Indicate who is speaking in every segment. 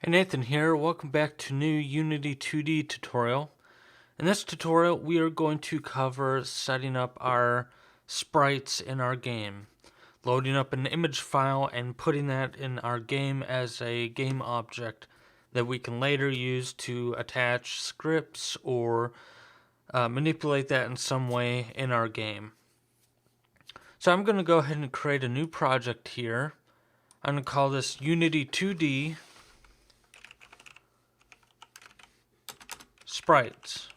Speaker 1: Hey, Nathan here, welcome back to new Unity2D tutorial. In this tutorial we are going to cover setting up our sprites in our game. Loading up an image file and putting that in our game as a game object that we can later use to attach scripts or manipulate that in some way in our game. So I'm going to go ahead and create a new project here. I'm going to call this Unity2D Sprites.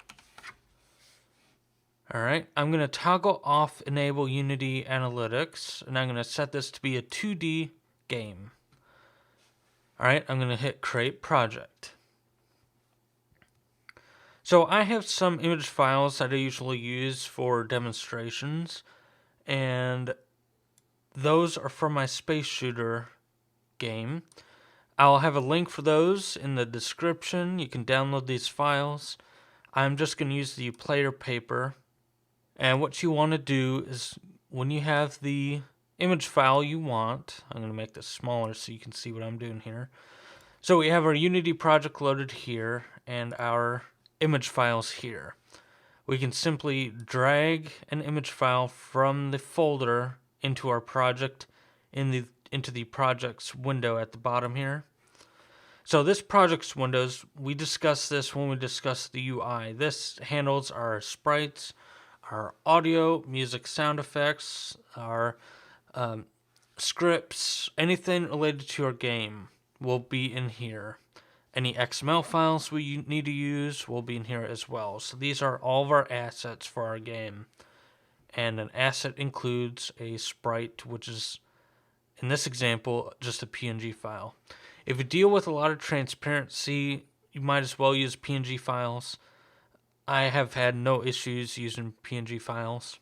Speaker 1: Alright, I'm going to toggle off Enable Unity Analytics, and I'm going to set this to be a 2D game. Alright, I'm going to hit Create Project. So I have some image files that I usually use for demonstrations, and those are from my Space Shooter game. I'll have a link for those in the description. You can download these files. I'm just going to use the player paper. And what you want to do is when you have the image file you want, I'm going to make this smaller so you can see what I'm doing here. So we have our Unity project loaded here and our image files here. We can simply drag an image file from the folder into our project into the projects window at the bottom here. So this projects windows, we discussed this when we discussed the UI. This handles our sprites, our audio, music, sound effects, our scripts, anything related to our game will be in here. Any XML files we need to use will be in here as well. So these are all of our assets for our game. And an asset includes a sprite, which is, in this example, just a PNG file. If you deal with a lot of transparency, you might as well use PNG files. I have had no issues using PNG files.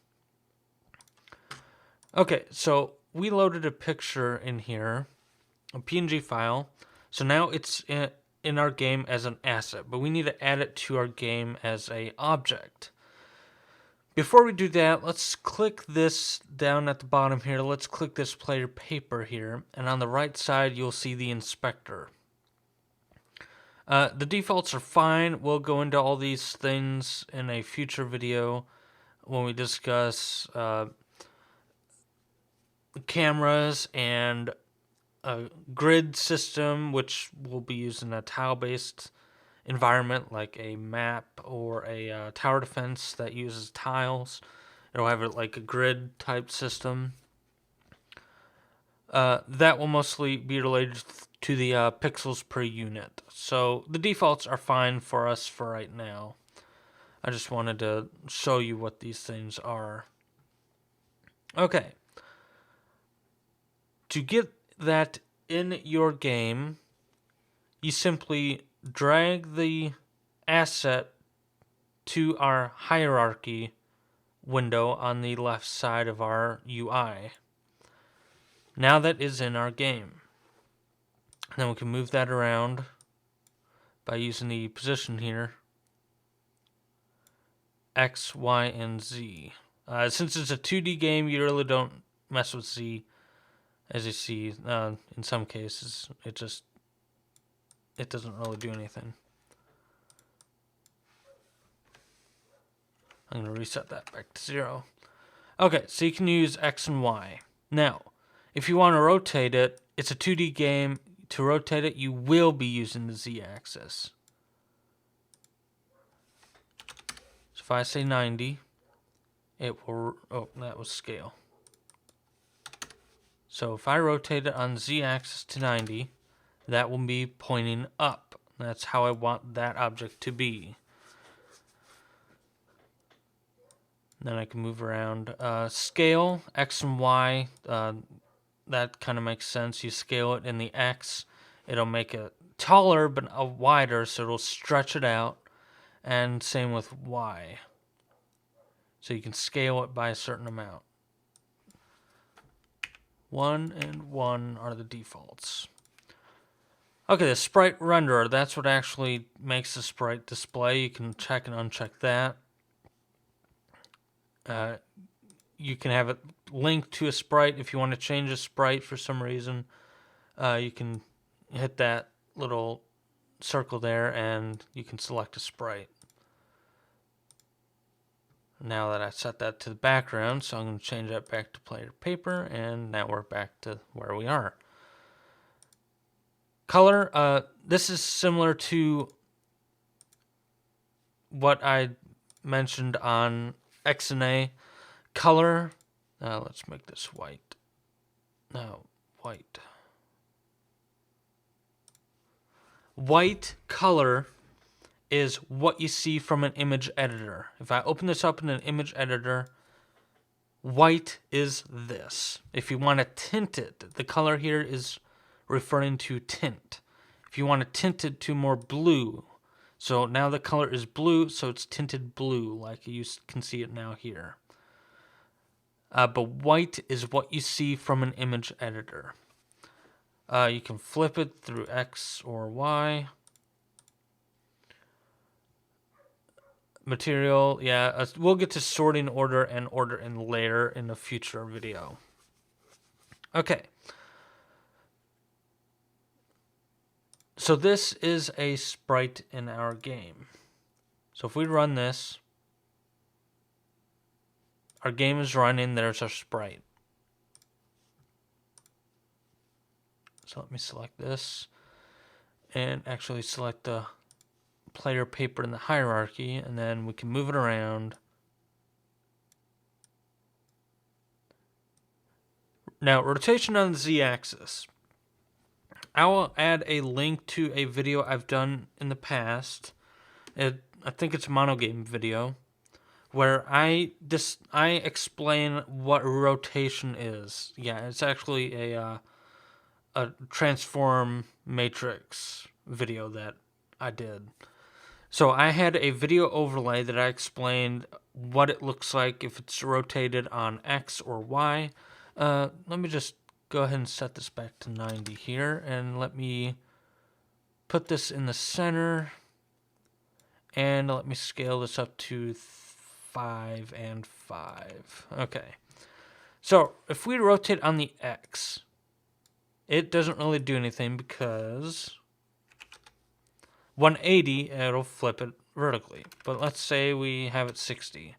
Speaker 1: Okay, so we loaded a picture in here, a PNG file. So now it's in our game as an asset, but we need to add it to our game as an object. Before we do that, let's click this down at the bottom here. Let's click this player paper here, and on the right side you'll see the inspector. The defaults are fine. We'll go into all these things in a future video when we discuss cameras and a grid system, which will be using a tile-based environment like a map or a tower defense that uses tiles. It'll have like a grid type system. That will mostly be related to the pixels per unit. So the defaults are fine for us for right now. I just wanted to show you what these things are. Okay. To get that in your game, you simply drag the asset to our hierarchy window on the left side of our UI. Now that is in our game. Then we can move that around by using the position here. X, Y, and Z. Since it's a 2D game, you really don't mess with Z. As you see, in some cases, it doesn't really do anything. I'm going to reset that back to 0. Okay, so you can use X and Y. Now, if you want to rotate it, it's a 2D game. To rotate it, you will be using the Z-axis. So if I say 90, it will... Oh, that was scale. So if I rotate it on Z-axis to 90, that will be pointing up. That's how I want that object to be. Then I can move around. Scale, X and Y, that kind of makes sense. You scale it in the X, it'll make it taller but wider, so it'll stretch it out. And same with Y. So you can scale it by a certain amount. 1 and 1 are the defaults. Okay, the sprite renderer, that's what actually makes the sprite display. You can check and uncheck that. You can have it linked to a sprite. If you want to change a sprite for some reason, you can hit that little circle there, and you can select a sprite. Now that I set that to the background, so I'm going to change that back to player paper, and now we're back to where we are. Color, this is similar to what I mentioned on XNA. Color, let's make this white. No, white. White color is what you see from an image editor. If I open this up in an image editor, white is this. If you want to tint it, the color here is referring to tint. If you want to tint it to more blue, so now the color is blue, so it's tinted blue, like you can see it now here. But white is what you see from an image editor. You can flip it through X or Y. Material, yeah, we'll get to sorting order and order in layer in a future video. Okay. So this is a sprite in our game. So if we run this, our game is running, there's our sprite. So let me select this and actually select the player paper in the hierarchy, and then we can move it around. Now, rotation on the z-axis. I will add a link to a video I've done in the past. I think it's a monogame video, where I explain what rotation is. Yeah, it's actually a transform matrix video that I did. So I had a video overlay that I explained what it looks like if it's rotated on X or Y. Let me just go ahead and set this back to 90 here, and let me put this in the center, and let me scale this up to 5 and 5. Okay. So if we rotate on the X, it doesn't really do anything because 180, it'll flip it vertically. But let's say we have it 60.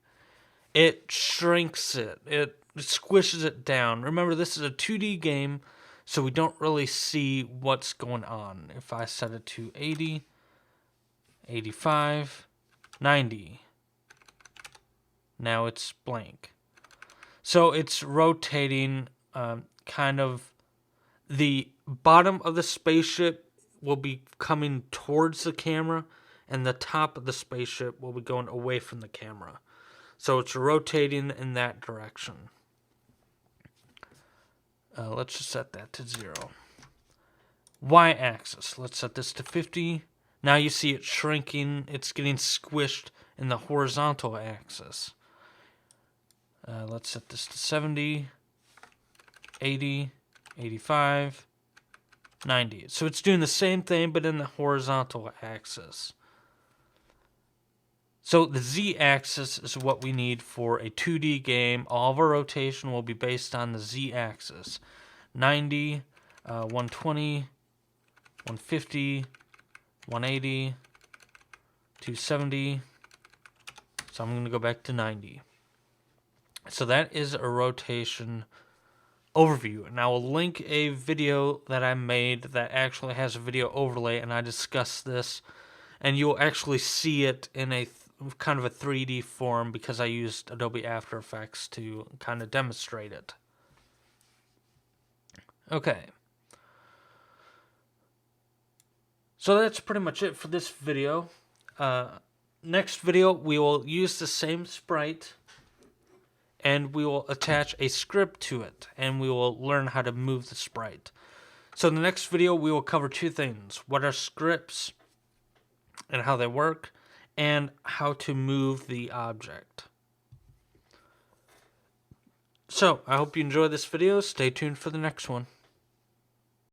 Speaker 1: It shrinks it. It squishes it down. Remember, this is a 2D game, so we don't really see what's going on. If I set it to 80, 85, 90, now it's blank. So it's rotating kind of the bottom of the spaceship will be coming towards the camera, and the top of the spaceship will be going away from the camera. So it's rotating in that direction. Let's just set that to 0. Y-axis, let's set this to 50. Now you see it shrinking. It's getting squished in the horizontal axis. Let's set this to 70, 80, 85, 90. So it's doing the same thing, but in the horizontal axis. So the z-axis is what we need for a 2D game. All of our rotation will be based on the z-axis. 90, 120, 150, 180, 270. So I'm going to go back to 90. So that is a rotation overview. And I will link a video that I made that actually has a video overlay, and I discuss this. And you'll actually see it in a kind of a 3D form because I used Adobe After Effects to kind of demonstrate it. Okay. So that's pretty much it for this video. Next video, we will use the same sprite, and we will attach a script to it, and we will learn how to move the sprite. So in the next video, we will cover two things. What are scripts and how they work, and how to move the object. So, I hope you enjoyed this video. Stay tuned for the next one.